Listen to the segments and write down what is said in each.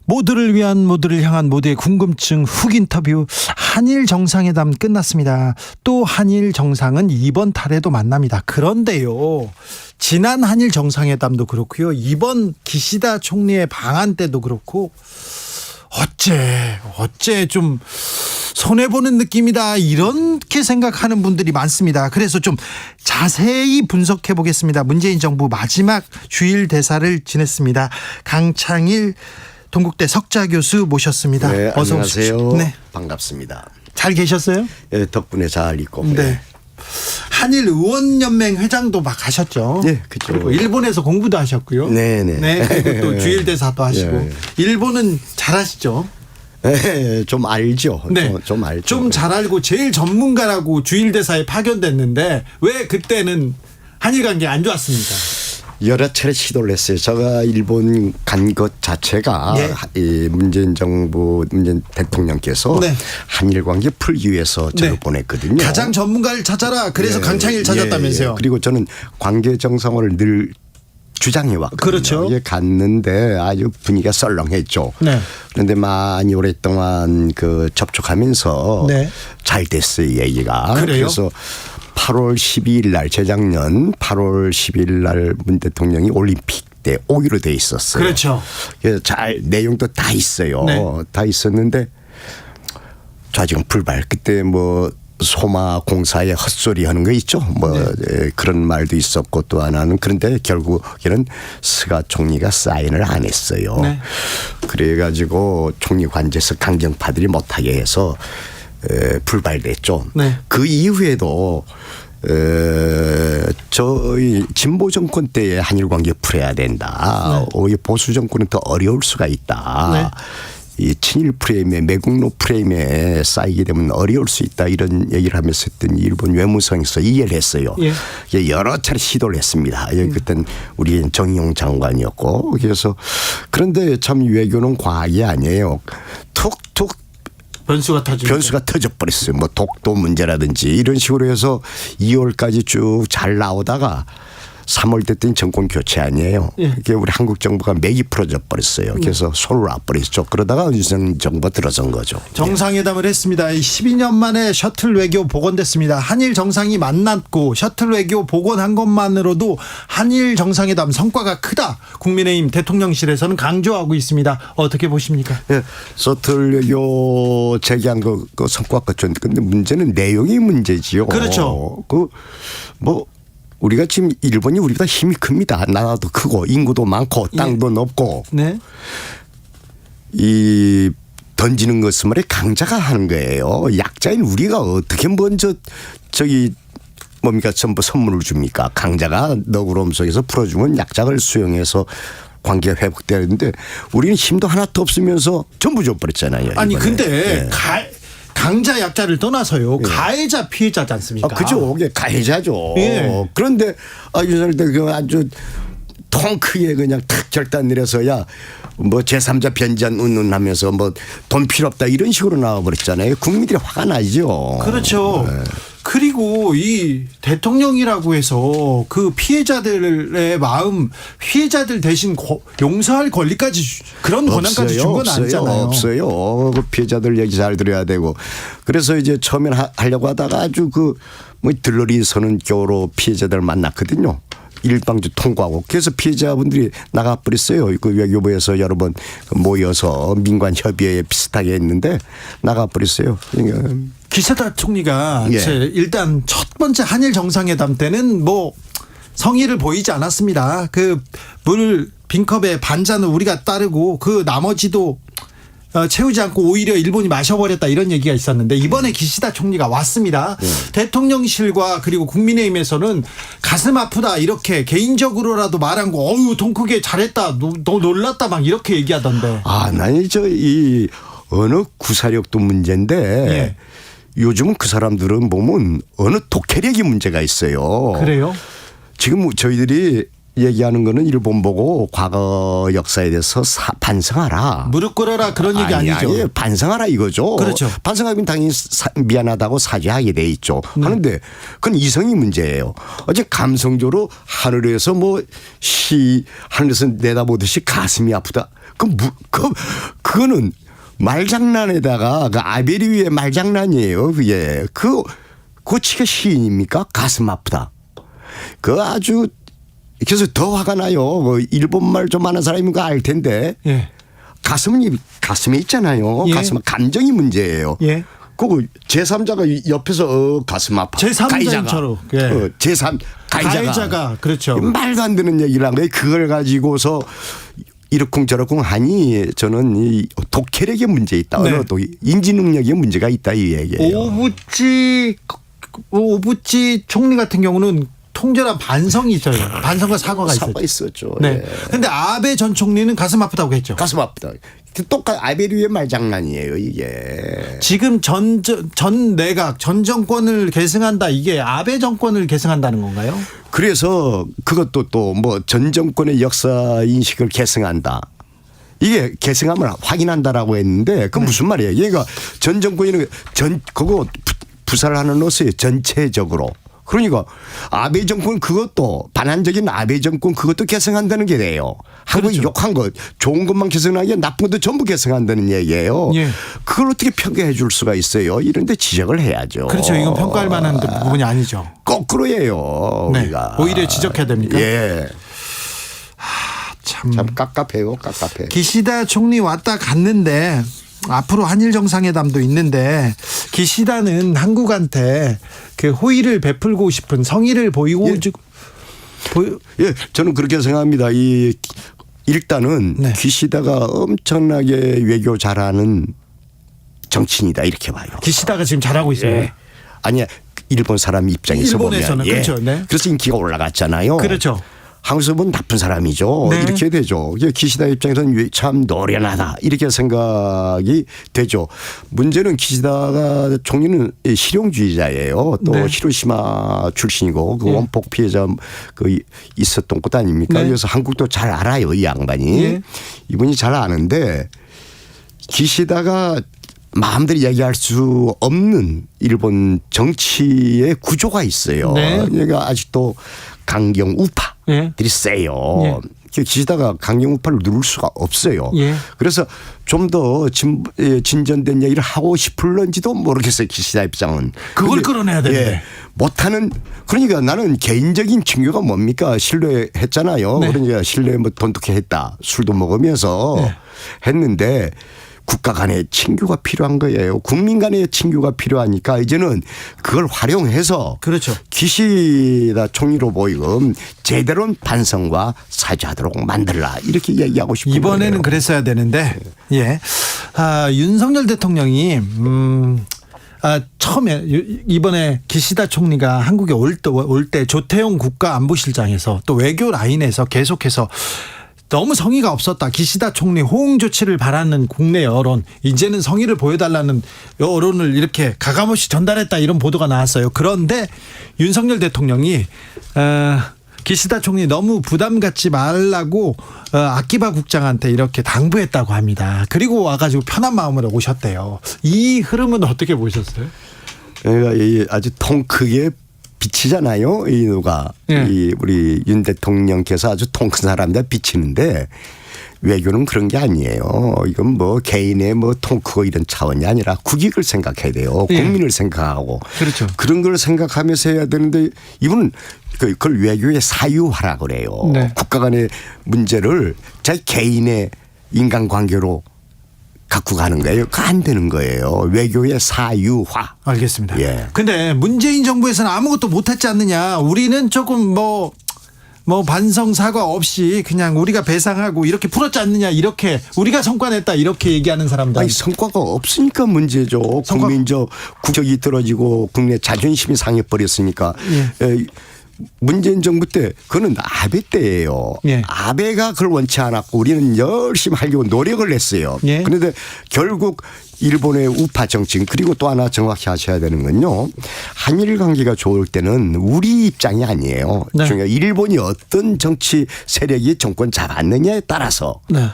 모두를 위한, 모두를 향한 모두의 궁금증 훅 인터뷰. 한일 정상회담 끝났습니다. 또 한일 정상은 이번 달에도 만납니다. 그런데요, 지난 한일 정상회담도 그렇고요, 이번 기시다 총리의 방한 때도 그렇고 어째 좀 손해보는 느낌이다, 이렇게 생각하는 분들이 많습니다. 그래서 좀 자세히 분석해 보겠습니다. 문재인 정부 마지막 주일 대사를 지냈습니다. 강창일 동국대 석좌 교수 모셨습니다. 네, 어서 안녕하세요. 오십시오. 네. 반갑습니다. 잘 계셨어요? 네, 덕분에 잘 있고. 네. 한일 의원연맹 회장도 막 하셨죠. 네, 그렇죠. 그리고 일본에서 공부도 하셨고요. 네네. 네, 그리고 또 주일 대사도 하시고. 네. 일본은 잘하시죠. 네, 좀 알죠. 네, 좀 알죠. 좀 잘 알고 제일 전문가라고 주일 대사에 파견됐는데 왜 그때는 한일 관계 안 좋았습니까? 여러 차례 시도를 했어요. 제가 일본 간 것 자체가 네. 이 문재인 대통령께서 네. 한일 관계 풀기 위해서 저를 네. 보냈거든요. 가장 전문가를 찾아라. 그래서 예, 강창일 찾았다면서요. 예. 그리고 저는 관계 정상화를 늘 주장해 왔거든요. 그렇죠. 예, 갔는데 아주 분위기가 썰렁했죠. 네. 그런데 많이 오랫동안 그 접촉하면서 네. 잘 됐어요, 얘기가. 그래요? 그래서 8월 12일 날, 재작년 8월 12일 날 문 대통령이 올림픽 때 오기로 돼 있었어요. 그렇죠. 그래서 잘 내용도 다 있어요. 네. 다 있었는데 좌지경 불발. 그때 뭐 소마 공사에 헛소리 하는 거 있죠. 뭐 네. 그런 말도 있었고 또 하나는, 그런데 결국에는 스가 총리가 사인을 안 했어요. 네. 그래가지고 총리 관저에서 강경파들이 못하게 해서 불발됐죠. 네. 그 이후에도 저희 진보 정권 때에 한일 관계 풀어야 된다. 네. 오히려 보수 정권은 더 어려울 수가 있다. 네. 이 친일 프레임에, 매국노 프레임에 쌓이게 되면 어려울 수 있다, 이런 얘기를 하면서 했더니 일본 외무성에서 이해를 했어요. 예. 여러 차례 시도를 했습니다. 그때는 우리 정의용 장관이었고. 그래서 그런데 참 외교는 과학이 아니에요. 툭툭 변수가 터져버렸어요. 뭐 독도 문제라든지 이런 식으로 해서 2월까지 쭉 잘 나오다가 3월 됐더니 정권 교체 아니에요. 예. 그게 우리 한국 정부가 맥이 풀어져 버렸어요. 그래서 손을 놔버렸죠. 그러다가 윤석열 정부가 들어선 거죠. 정상회담을 했습니다. 12년 만에 셔틀 외교 복원됐습니다. 한일 정상이 만났고 셔틀 외교 복원한 것만으로도 한일 정상회담 성과가 크다, 국민의힘 대통령실에서는 강조하고 있습니다. 어떻게 보십니까? 예, 셔틀 외교 제기한 거 성과가 좋은데, 근데 문제는 내용이 문제지요. 그렇죠. 뭐 우리가 지금 일본이 우리보다 힘이 큽니다. 나라도 크고 인구도 많고 땅도 높고. 네. 이 던지는 것은 말이야 강자가 하는 거예요. 약자인 우리가 어떻게 먼저 저기 뭡니까 전부 선물을 줍니까? 강자가 너그러움 속에서 풀어주면 약자를 수용해서 관계가 회복되는데 우리는 힘도 하나도 없으면서 전부 줘버렸잖아요. 아니 이번에. 근데 예. 강자 약자를 떠나서요, 가해자 피해자지 않습니까? 그죠. 그게 가해자죠. 예. 그런데 윤석열 대통령 아주 통 크게 그냥 탁 결단 내려서 야 뭐 제3자 변전 운운하면서 뭐 돈 필요 없다 이런 식으로 나와버렸잖아요. 국민들이 화가 나죠. 그렇죠. 네. 그리고 이 대통령이라고 해서 그 피해자들의 마음, 피해자들 대신 용서할 권리까지, 그런 권한까지 준 건 아니잖아요. 없어요. 그 피해자들 얘기 잘 들어야 되고. 그래서 이제 처음엔 하려고 하다가 아주 그 뭐 들러리 서는 겨우로 피해자들 만났거든요. 일방주 통과하고. 그래서 피해자분들이 나가버렸어요. 그 외교부에서 여러 번 모여서 민관 협의회 비슷하게 했는데 나가버렸어요. 그러니까 기시다 총리가 예. 일단 첫 번째 한일 정상회담 때는 뭐 성의를 보이지 않았습니다. 그 물 빈컵에 반잔을 우리가 따르고 그 나머지도 채우지 않고 오히려 일본이 마셔버렸다, 이런 얘기가 있었는데 이번에 기시다 총리가 왔습니다. 대통령실과 그리고 국민의힘에서는 가슴 아프다 이렇게 개인적으로라도 말한 거, 어유 통 크게 잘했다, 너 놀랐다 막 이렇게 얘기하던데. 난 이 어느 구사력도 문제인데 예. 요즘은 그 사람들은 보면 어느 독해력이 문제가 있어요. 그래요? 지금 저희들이 얘기하는 거는 일본 보고 과거 역사에 대해서 반성하라. 무릎 꿇어라 그런 얘기 아니죠. 아니, 반성하라 이거죠. 그렇죠. 반성하면 당연히 미안하다고 사죄하게 돼 있죠. 하는데 그건 이성이 문제예요. 어제 감성적으로 하늘에서 뭐 하늘에서 내다보듯이 가슴이 아프다. 그 그거는 말장난에다가 그 아베리위의 말장난이에요. 그게 그 고치가 시인입니까? 가슴 아프다. 그 아주 그래서 더 화가 나요. 뭐 일본말 좀 아는 사람이면 알 텐데 예. 가슴은 가슴에 있잖아요. 예. 가슴은 감정이 문제예요. 예. 그거 제3자가 옆에서 가슴 아파. 제3자처럼. 예. 제3 가해자가 그렇죠. 말도 안 되는 얘기를 한 거예요. 그걸 가지고서 이러쿵저러쿵 하니 저는 이 독해력에 문제 있다. 네. 또 인지 능력에 문제가 있다 이 얘기예요. 오부치 총리 같은 경우는 통절한 반성이 있어요. 반성과 사과가 있어요. 사과 있었죠. 네. 예. 근데 아베 전 총리는 가슴 아프다고 했죠. 가슴 아프다. 똑같 아베리의 말장난이에요 이게. 지금 전 내각 전 정권을 계승한다. 이게 아베 정권을 계승한다는 건가요? 그래서 그것도 또 뭐 전 정권의 역사 인식을 계승한다. 이게 계승함을 확인한다라고 했는데 그건 무슨 말이에요? 얘가 전 정권이 그거 부사를 하는 것이 전체적으로. 그러니까 아베 정권 그것도 반환적인 아베 정권 그것도 계승한다는 게 돼요. 한국이 그렇죠. 욕한 것 좋은 것만 계승하기 나쁜 것도 전부 계승한다는 얘기예요. 예. 그걸 어떻게 평가해 줄 수가 있어요. 이런데 지적을 해야죠. 그렇죠. 이건 평가할 만한 부분이 아니죠. 거꾸로예요. 네. 우리가. 오히려 지적해야 됩니까? 예. 참 깝깝해요. 깝깝해. 기시다 총리 왔다 갔는데 앞으로 한일 정상회담도 있는데 기시다는 한국한테 그 호의를 베풀고 싶은 성의를 보이고 예, 저는 그렇게 생각합니다. 일단은 네. 기시다가 엄청나게 외교 잘하는 정치인이다 이렇게 봐요. 기시다가 지금 잘하고 있어요. 예. 아니야 일본 사람 입장에서 일본에서는 보면 예. 그렇죠. 네. 그래서 인기가 올라갔잖아요. 그렇죠. 한국에서 보면 나쁜 사람이죠. 네. 이렇게 되죠. 기시다 입장에서는 참 노련하다 이렇게 생각이 되죠. 문제는 기시다가 총리는 실용주의자예요. 또 네. 히로시마 출신이고 그 네. 원폭 피해자 그 있었던 곳 아닙니까? 네. 그래서 한국도 잘 알아요. 이 양반이. 네. 이분이 잘 아는데 기시다가 마음대로 얘기할 수 없는 일본 정치의 구조가 있어요. 네. 얘가 아직도 강경 우파들이 예. 세요. 기시다가 강경 우파를 누를 수가 없어요. 예. 그래서 좀 더 진전된 얘기를 하고 싶을런지도 모르겠어요. 기시다 입장은. 그걸 근데 끌어내야 되는데. 예, 못하는 그러니까 나는 개인적인 징표가 뭡니까? 신뢰했잖아요. 네. 그러니까 신뢰 뭐 돈독해 했다. 술도 먹으면서 네. 했는데 국가 간의 친교가 필요한 거예요. 국민 간의 친교가 필요하니까 이제는 그걸 활용해서 그렇죠. 기시다 총리로 보이금 제대로 반성과 사죄하도록 만들라 이렇게 얘기하고 싶은 이번에는 거예요. 그랬어야 되는데 예. 윤석열 대통령이 처음에 이번에 기시다 총리가 한국에 올 때 조태용 국가안보실장에서 또 외교 라인에서 계속해서 너무 성의가 없었다. 기시다 총리 호응 조치를 바라는 국내 여론, 이제는 성의를 보여달라는 여론을 이렇게 가감없이 전달했다 이런 보도가 나왔어요. 그런데 윤석열 대통령이 기시다 총리 너무 부담 갖지 말라고 아키바 국장한테 이렇게 당부했다고 합니다. 그리고 와가지고 편한 마음으로 오셨대요. 이 흐름은 어떻게 보셨어요? 그러니까 아주 통 크게 비치잖아요. 이 누가 예. 이 우리 윤 대통령께서 아주 통 큰 사람들 비치는데 외교는 그런 게 아니에요. 이건 뭐 개인의 뭐 통 크고 이런 차원이 아니라 국익을 생각해야 돼요. 예. 국민을 생각하고 그렇죠. 그런 걸 생각하면서 해야 되는데 이분은 그걸 외교의 사유화라 그래요. 네. 국가 간의 문제를 자기 개인의 인간관계로 갖고 가는 거예요. 그거 안 되는 거예요. 외교의 사유화. 알겠습니다. 예. 근데 문재인 정부에서는 아무것도 못했지 않느냐. 우리는 조금 뭐 반성 사과 없이 그냥 우리가 배상하고 이렇게 풀었지 않느냐. 이렇게 우리가 성과 냈다 이렇게 얘기하는 사람들. 아니 성과가 없으니까 문제죠. 국민적 국적이 떨어지고 국내 자존심이 상해버렸으니까. 예. 문재인 정부 때 그거는 아베 때예요. 예. 아베가 그걸 원치 않았고 우리는 열심히 하려고 노력을 했어요. 예. 그런데 결국 일본의 우파 정치 그리고 또 하나 정확히 하셔야 되는 건요. 한일 관계가 좋을 때는 우리 입장이 아니에요. 네. 중요한 일본이 어떤 정치 세력이 정권 잡았느냐에 따라서 네.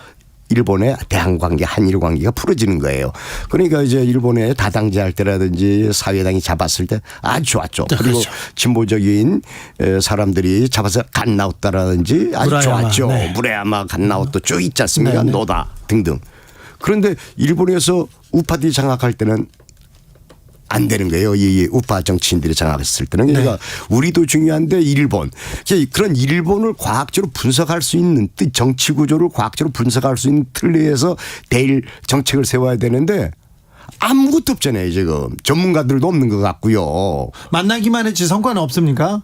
일본의 대한관계, 한일 관계가 풀어지는 거예요. 그러니까 이제 일본의 다당제 할 때라든지 사회당이 잡았을 때 아주 좋았죠. 그리고 그렇죠. 진보적인 사람들이 잡아서 갓나웃다라든지 아주 무라야마, 좋았죠. 네. 무라야마 갓나웃도 쭉 있지 않습니까? 네, 네. 노다 등등. 그런데 일본에서 우파들이 장악할 때는 안 되는 거예요. 이 우파 정치인들이 장악했을 때는. 그러니까 우리도 중요한데 일본. 그런 일본을 과학적으로 분석할 수 있는 정치 구조를 과학적으로 분석할 수 있는 틀 내에서 대일 정책을 세워야 되는데 아무것도 없잖아요. 지금 전문가들도 없는 것 같고요. 만나기만 했지 성과는 없습니까?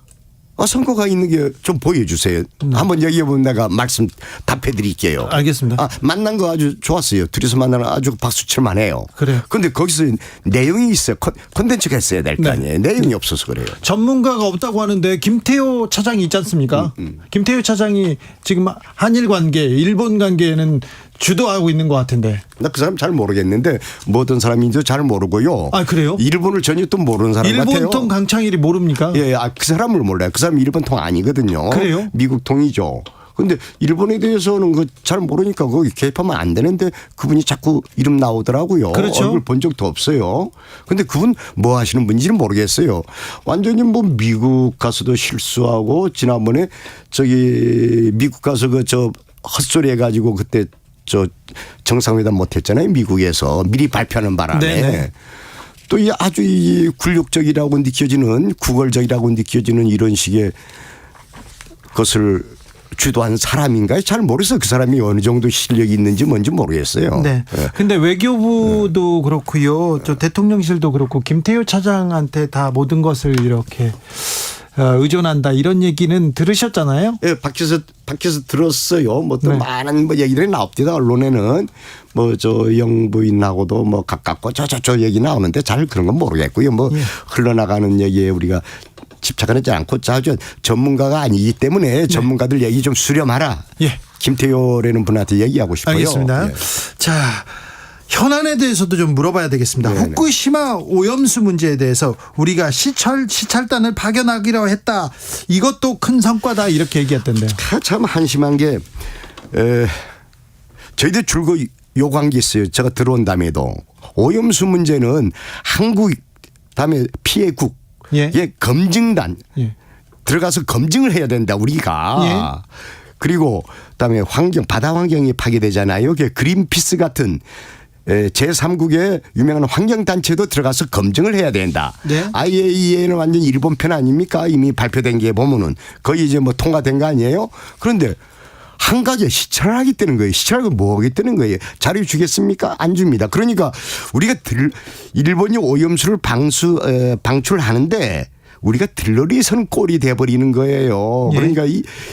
선거가 있는 게 좀 보여주세요. 한번 얘기해보면 내가 말씀 답해드릴게요. 알겠습니다. 만난 거 아주 좋았어요. 둘이서 만나는 아주 박수 칠만해요. 그래요. 그런데 거기서 내용이 있어요. 콘텐츠가 있어야 될 거 아니에요. 내용이 없어서 그래요. 전문가가 없다고 하는데 김태호 차장이 있지 않습니까? 김태호 차장이 지금 한일 관계, 일본 관계에는 주도하고 있는 것 같은데. 나 그 사람 잘 모르겠는데 뭐 어떤 사람인지 잘 모르고요. 아, 그래요? 일본을 전혀 또 모르는 사람 같아요. 일본통 강창일이 모릅니까? 예, 그 사람을 몰라요. 그 사람이 일본통 아니거든요. 그래요? 미국통이죠. 근데 일본에 대해서는 잘 모르니까 거기 개입하면 안 되는데 그분이 자꾸 이름 나오더라고요. 그렇죠. 얼굴 본 적도 없어요. 근데 그분 뭐 하시는 분인지는 모르겠어요. 완전히 뭐 미국 가서도 실수하고 지난번에 미국 가서 헛소리 해가지고 그때 정상회담 못했잖아요. 미국에서 미리 발표하는 바람에. 네네. 또 아주 굴욕적이라고 느껴지는 구걸적이라고 느껴지는 이런 식의 것을 주도한 사람인가요? 잘 모르겠어요. 그 사람이 어느 정도 실력이 있는지 뭔지 모르겠어요. 네. 근데 외교부도 그렇고요. 대통령실도 그렇고 김태효 차장한테 다 모든 것을 이렇게 의존한다 이런 얘기는 들으셨잖아요. 예, 밖에서 들었어요. 뭐 또 네. 많은 얘기들이 나옵니다. 언론에는 영부인하고도 가깝고 저 얘기 나오는데 잘 그런 건 모르겠고요. 흘러나가는 얘기에 우리가 집착하지 않고 자주 전문가가 아니기 때문에 전문가들 얘기 좀 수렴하라. 예. 김태효라는 분한테 얘기하고 싶어요. 알겠습니다. 예. 자, 현안에 대해서도 좀 물어봐야 되겠습니다. 네네. 후쿠시마 오염수 문제에 대해서 우리가 시찰단을 파견하기로 했다. 이것도 큰 성과다 이렇게 얘기했던데요. 참 한심한 게 저희들 줄곧 요구한 게 있어요. 제가 들어온 다음에도 오염수 문제는 한국 다음에 피해국 예. 검증단 예. 들어가서 검증을 해야 된다 우리가. 그리고 그다음에 바다 환경이 파괴되잖아요. 그게 그린피스 같은 제3국의 유명한 환경단체도 들어가서 검증을 해야 된다. 네. IAEA는 완전 일본 편 아닙니까? 이미 발표된 게 보면은 거의 이제 통과된 거 아니에요? 그런데 한 가지 시찰을 하겠다는 거예요. 시찰을 뭐 하겠다는 거예요. 자료 주겠습니까? 안 줍니다. 그러니까 우리가 일본이 오염수를 방출하는데 우리가 들러리 선 꼴이 돼버리는 거예요. 그러니까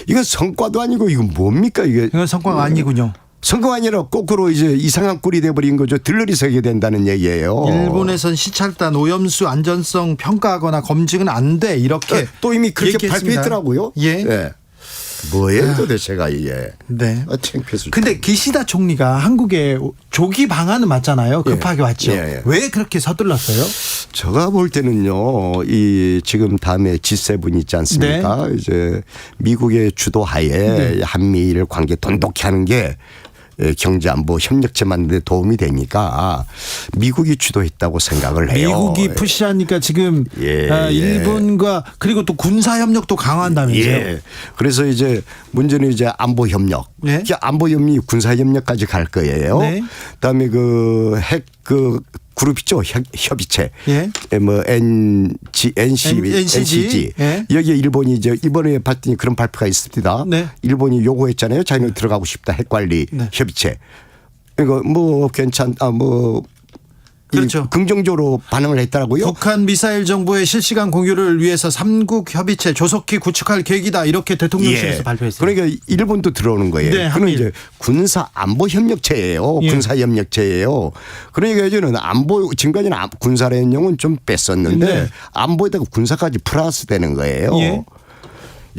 이건 성과도 아니고 이건 뭡니까 이게. 이건 성과가 아니군요. 성과가 아니라 거꾸로 이제 이상한 꼴이 돼버린 거죠. 들러리 서게 된다는 얘기예요. 일본에선 시찰단 오염수 안전성 평가하거나 검증은 안 돼 이렇게 또 이미 그렇게 얘기했습니다. 발표했더라고요. 예. 네. 뭐예요 도대체가 이게. 네. 창피해서. 근데 기시다 총리가 한국에 조기 방한은 맞잖아요. 급하게 왔죠. 예. 왜 그렇게 서둘렀어요? 제가 볼 때는요, 지금 다음에 G7 있지 않습니까? 이제 미국의 주도하에 한미일 관계 돈독히 하는 게 경제안보 협력체 만드는 데 도움이 되니까 미국이 주도했다고 생각을 해요. 미국이 푸시하니까 지금 일본과 그리고 또 군사협력도 강화한다면서요. 예. 그래서 이제 문제는 이제 안보협력. 네. 안보협력이 군사협력까지 갈 거예요. 네. 그다음에 핵 그룹 있죠. 협의체. 예. NCG. 예. 여기에 일본이 이제 이번에 봤더니 그런 발표가 있습니다. 네. 일본이 요구했잖아요. 자기는 들어가고 싶다. 핵관리 협의체. 이거 그렇죠. 긍정적으로 반응을 했더라고요. 북한 미사일 정보의 실시간 공유를 위해서 3국 협의체 조속히 구축할 계획이다. 이렇게 대통령실에서 발표했어요. 그러니까 일본도 들어오는 거예요. 네, 그건 이제 군사 안보 협력체예요. 군사 협력체예요. 그러니까 이제는 안보 지금까지는 군사라는 용어는 좀 뺐었는데 안보에다가 군사까지 플러스 되는 거예요. 예.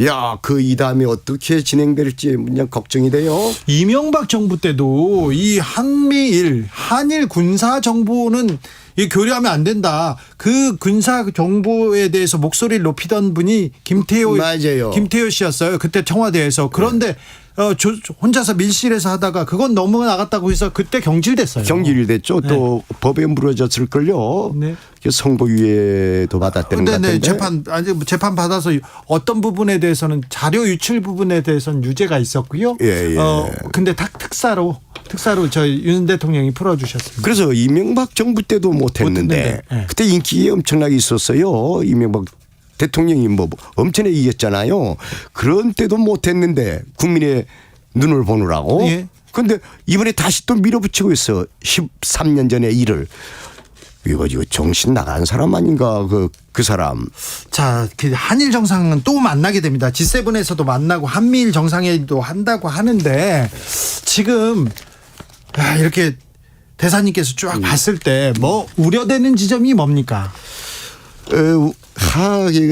야, 이 다음에 어떻게 진행될지 그냥 걱정이 돼요. 이명박 정부 때도 이 한일 군사 정보는 교류하면 안 된다. 그 군사 정보에 대해서 목소리를 높이던 분이 김태호 맞아요. 씨였어요. 그때 청와대에서. 그런데 혼자서 밀실에서 하다가 그건 너무 나갔다고 해서 그때 경질됐어요. 경질됐죠. 또 법에 물어졌을걸요. 네. 선고유예도 받았다는 것 네, 같은데. 재판 받아서 어떤 부분에 대해서는 자료 유출 부분에 대해서는 유죄가 있었고요. 예. 근데 특사로 저희 윤 대통령이 풀어주셨습니다. 그래서 이명박 정부 때도 못했는데 네. 그때 인기가 엄청나게 있었어요. 이명박 대통령이 뭐 엄청나게 이겼잖아요. 그런 때도 못했는데 국민의 눈을 보느라고. 그런데 이번에 다시 또 밀어붙이고 있어. 13년 전의 일을. 이거 정신 나간 사람 아닌가 그 사람. 자, 그 한일 정상은 또 만나게 됩니다. G7에서도 만나고 한미일 정상회의도 한다고 하는데 지금 이렇게 대사님께서 쭉 봤을 때 뭐 우려되는 지점이 뭡니까?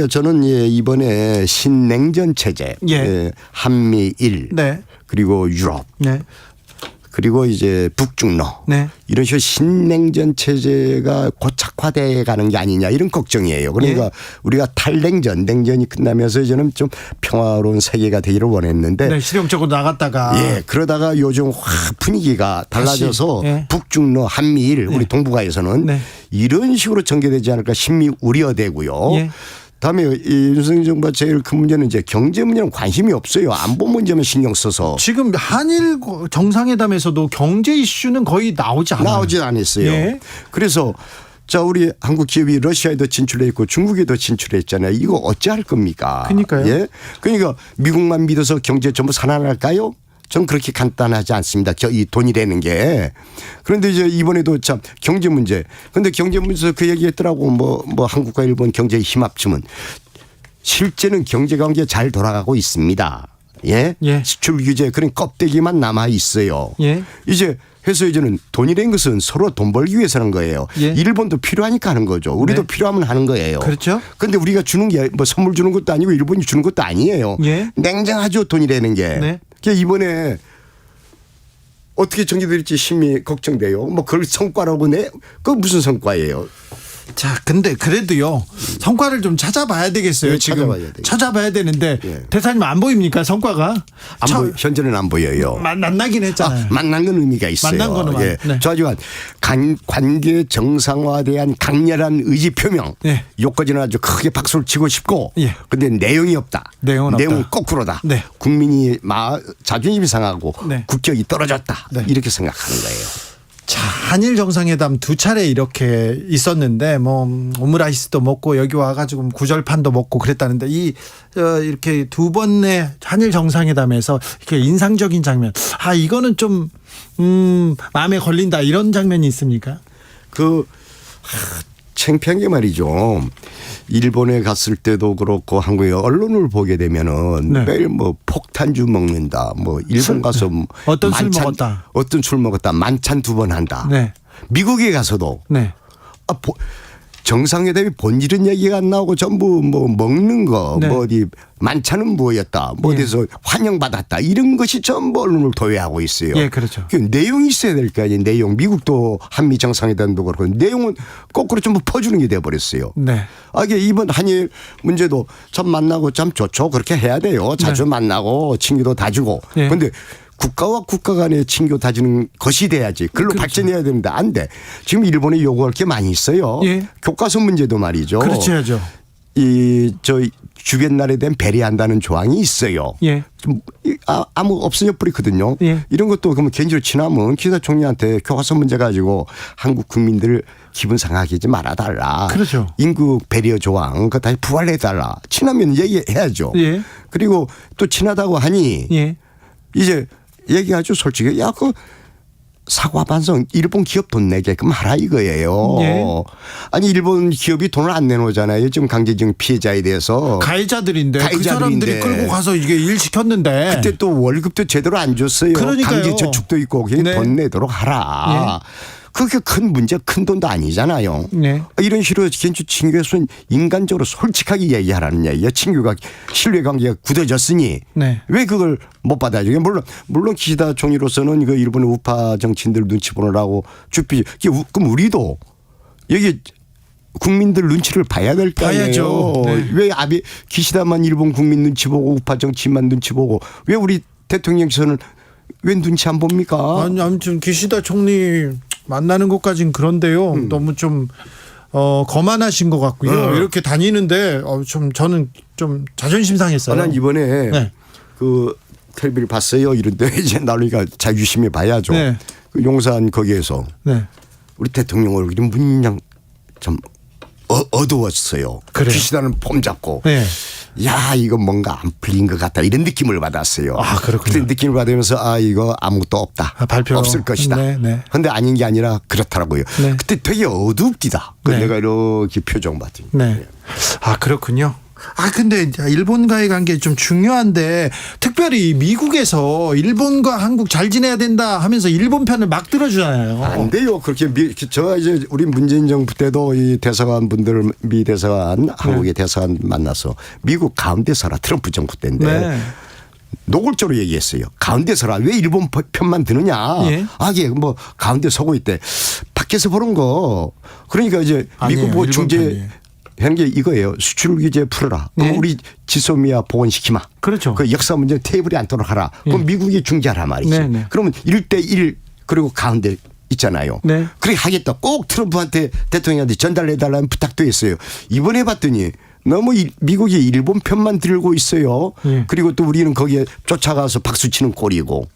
저는 이번에 신냉전 체제, 한미일, 네. 그리고 유럽, 네. 그리고 이제 북중러, 네. 이런 식으로 신냉전 체제가 고착화돼 가는 게 아니냐 이런 걱정이에요. 그러니까 우리가 냉전이 끝나면서 이제는 좀 평화로운 세계가 되기를 원했는데, 네, 실용적으로 나갔다가 그러다가 요즘 확 분위기가 달라져서 북중러, 한미일 우리 동북아에서는 이런 식으로 전개되지 않을까 심히 우려되고요. 다음에 윤석열 정부가 제일 큰 문제는 이제 경제 문제는 관심이 없어요. 안보 문제만 신경 써서. 지금 한일 정상회담에서도 경제 이슈는 거의 나오지 않았어요. 그래서 자, 우리 한국 기업이 러시아에도 진출했고 중국에도 진출했잖아요. 이거 어찌할 겁니까? 그러니까요. 그러니까 미국만 믿어서 경제 전부 살아날까요? 전 그렇게 간단하지 않습니다. 이 돈이라는 게. 그런데 이제 이번에도 참 경제 문제. 그런데 경제 문제에서 그 얘기했더라고. 뭐 한국과 일본 경제 힘 합치면 실제는 경제 관계 잘 돌아가고 있습니다. 수출 규제 그런 껍데기만 남아 있어요. 이제 해서 이제는 돈이라는 것은 서로 돈 벌기 위해서 하는 거예요. 일본도 필요하니까 하는 거죠. 우리도 필요하면 하는 거예요. 그렇죠. 그런데 우리가 주는 게 뭐 선물 주는 것도 아니고 일본이 주는 것도 아니에요. 냉정하죠, 돈이라는 게. 이번에 어떻게 전개될지 심히 걱정돼요. 뭐 그걸 성과라고 그 무슨 성과예요? 자, 근데 그래도요 성과를 좀 찾아봐야 되겠어요. 지금 찾아봐야 되는데 대사님 안 보입니까 성과가? 현재는 안 보여요. 만나긴 했잖아요. 만난 건 의미가 있어요. 만난 거는 하지만 관계 정상화에 대한 강렬한 의지 표명. 요까지는 아주 크게 박수를 치고 싶고. 근데 내용이 없다. 내용은 거꾸로다. 국민이 자존심이 상하고 국격이 떨어졌다. 이렇게 생각하는 거예요. 자, 한일 정상회담 두 차례 이렇게 있었는데 뭐 오므라이스도 먹고 여기 와가지고 구절판도 먹고 그랬다는데 이렇게 두 번의 한일 정상회담에서 이렇게 인상적인 장면, 이거는 좀 마음에 걸린다 이런 장면이 있습니까? 창피한 게 말이죠. 일본에 갔을 때도 그렇고 한국의 언론을 보게 되면은 매일 뭐 폭탄주 먹는다. 뭐 일본 가서 어떤 술 먹었다. 어떤 술 먹었다. 만찬 2번 한다. 미국에 가서도 정상회담이 본질은 얘기가 안 나오고 전부 뭐 먹는 거, 뭐 어디 만찬은 뭐였다, 뭐 어디서 환영받았다 이런 것이 전부 언론을 도외하고 있어요. 그렇죠. 그 내용이 있어야 될 거 아니에요. 내용. 미국도 한미 정상회담도 그렇고 내용은 거꾸로 전부 퍼주는 게 돼버렸어요. 이게 이번 한일 문제도 참 만나고 참 좋죠. 그렇게 해야 돼요. 자주 만나고 친구도 다지고. 그런데 국가와 국가 간의 친교 다지는 것이 돼야지. 그걸로 발전해야 되는데 안 돼. 지금 일본에 요구할 게 많이 있어요. 교과서 문제도 말이죠. 그렇지 하죠. 주변 나라에 대한 배려한다는 조항이 있어요. 좀 아무 없어져 버리거든요. 이런 것도 그러면 개인적으로 친하면 기사 총리한테 교과서 문제 가지고 한국 국민들 기분 상하게 하지 말아달라. 그렇죠. 인구 배려 조항 그거 다시 부활해달라. 친하면 얘기해야죠. 그리고 또 친하다고 하니 이제 얘기하죠. 솔직히 사과 반성 일본 기업 돈 내게끔 하라 이거예요. 아니 일본 기업이 돈을 안 내놓잖아요. 지금 강제징용 피해자에 대해서. 가해자들인데 그 사람들이 끌고 가서 이게 일 시켰는데. 그때 또 월급도 제대로 안 줬어요. 그러니까요. 강제저축도 있고 돈 내도록 하라. 그게 큰 문제 큰 돈도 아니잖아요. 이런 식으로 친교에서는 인간적으로 솔직하게 얘기하라는 얘기예요. 친교가 신뢰관계가 굳어졌으니 왜 그걸 못 받아줘요. 물론 기시다 총리로서는 그 일본의 우파 정치인들 눈치 보느라고 주피. 그럼 우리도 여기 국민들 눈치를 봐야 될 거 아니에요. 왜 기시다만 일본 국민 눈치 보고 우파 정치인만 눈치 보고 왜 우리 대통령실은 왜 눈치 안 봅니까? 아니, 아무튼 기시다 총리 만나는 것까진 그런데요. 너무 좀 거만하신 것 같고요. 이렇게 다니는데 저는 좀 자존심 상했어요. 난 이번에 네. 그 텔레비를 봤어요. 이런데 이제 나누니까 잘 유심히 봐야죠. 네. 그 용산 거기에서 네. 우리 대통령 얼굴이 문양 좀 어두웠어요. 그래요? 기시다는 폼 잡고. 네. 야, 이거 뭔가 안 풀린 것 같다. 이런 느낌을 받았어요. 아, 그렇군요. 그때 느낌을 받으면서 이거 아무것도 없다. 발표. 없을 것이다. 네, 네. 근데 아닌 게 아니라 그렇더라고요. 네. 그때 되게 어둡디다. 네. 내가 이렇게 표정 봤더니. 네. 그렇군요. 근데 일본과의 관계 좀 중요한데 특별히 미국에서 일본과 한국 잘 지내야 된다 하면서 일본 편을 막 들어주잖아요. 안 돼요. 그렇게 저 이제 우리 문재인 정부 때도 이 대사관 분들 미 대사관 한국의 대사관 만나서 미국 가운데 서라 트럼프 정부 때인데 네. 노골적으로 얘기했어요. 가운데 서라 왜 일본 편만 드느냐. 예. 이게 뭐 가운데 서고 있대. 밖에서 보는 거 그러니까 이제 아니에요. 미국 뭐 일본 중재 편이에요. 하는 게 이거예요. 수출 규제 풀어라. 그럼 예. 우리 지소미아 복원시키마. 그렇죠. 그 역사 문제 테이블에 앉도록 하라. 그럼 미국이 중재하라 말이지. 네, 네. 그러면 1대1 그리고 가운데 있잖아요. 네. 그렇게 하겠다. 꼭 트럼프한테 대통령한테 전달해달라는 부탁도 했어요. 이번에 봤더니 너무 미국이 일본 편만 들고 있어요. 예. 그리고 또 우리는 거기에 쫓아가서 박수치는 꼴이고.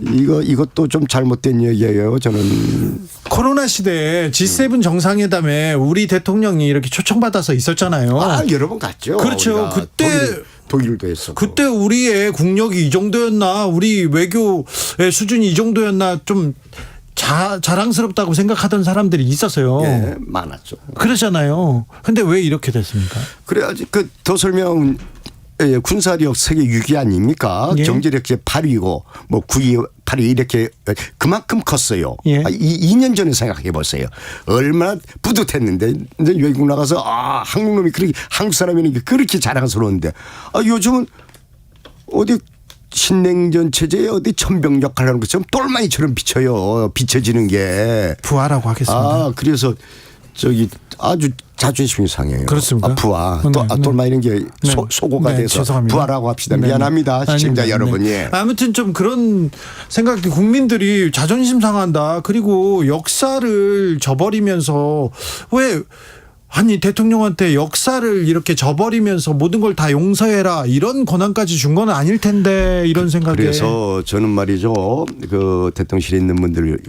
이것도 좀 잘못된 얘기예요. 저는. 코로나 시대에 G7 정상회담에 우리 대통령이 이렇게 초청받아서 있었잖아요. 여러 번 갔죠. 그렇죠. 우리가 그때 독일도 했었고. 그때 우리의 국력이 이 정도였나, 우리 외교의 수준이 이 정도였나 좀 자랑스럽다고 생각하던 사람들이 있었어요. 예, 많았죠. 그러잖아요. 근데 왜 이렇게 됐습니까? 그래야지 더 설명은 군사력 세계 6위 아닙니까? 예. 경제력 제 8위고 뭐 9위, 8위 이렇게 그만큼 컸어요. 예. 2년 전에 생각해 보세요. 얼마나 뿌듯했는데 이제 외국 나가서 한국놈이 그렇게 한국 사람이니까 그렇게 자랑스러운데 요즘은 어디 신냉전 체제에 어디 천병역 하려는 것처럼 똘마니처럼 비춰지는 게. 부하라고 하겠습니다. 그래서 아주 자존심이 상해요. 그렇습니까? 부하. 네. 똘마 이런 게 네. 소고가 네, 돼서 죄송합니다. 부하라고 합시다. 네. 미안합니다. 시청자 아닙니다. 여러분. 네. 예. 아무튼 좀 그런 생각이 국민들이 자존심 상한다. 그리고 역사를 저버리면서 아니 대통령한테 역사를 이렇게 저버리면서 모든 걸 다 용서해라 이런 권한까지 준 건 아닐 텐데 이런 생각에. 그래서 저는 말이죠. 그 대통령실에 있는 분들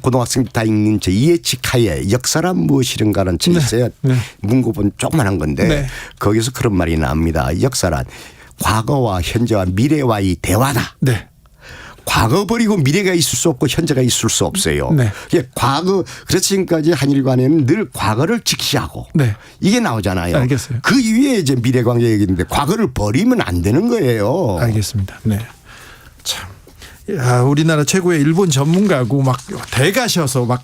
고등학생 다 읽는 제 이해치카의 역사란 무엇이른가라는 책이 있어요. 네. 문고본 조그만한 건데 네. 거기서 그런 말이 나옵니다. 역사란 과거와 현재와 미래와의 대화다. 네. 과거 버리고 미래가 있을 수 없고 현재가 있을 수 없어요. 네. 과거 그래서 지금까지 한일 간에는 늘 과거를 직시하고 네. 이게 나오잖아요. 알겠어요. 그 이후에 이제 미래 관계 얘기인데 과거를 버리면 안 되는 거예요. 알겠습니다. 네. 참. 우리나라 최고의 일본 전문가고 막 대가셔서 막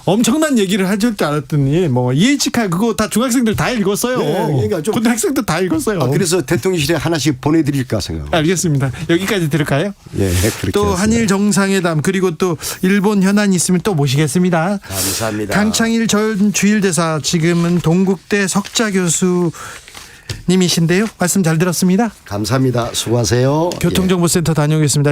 엄청난 얘기를 하실 줄 알았더니 뭐 이해치카 그거 다 중학생들 다 읽었어요. 네, 그러니까 좀 고등학생들 다 읽었어요. 그래서 대통령실에 하나씩 보내드릴까 생각. 알겠습니다. 여기까지 들을까요? 예, 그렇게 또 했습니다. 한일 정상회담 그리고 또 일본 현안이 있으면 또 모시겠습니다. 감사합니다. 강창일 전 주일대사 지금은 동국대 석좌 교수님이신데요. 말씀 잘 들었습니다. 감사합니다. 수고하세요. 교통정보센터 다녀오겠습니다.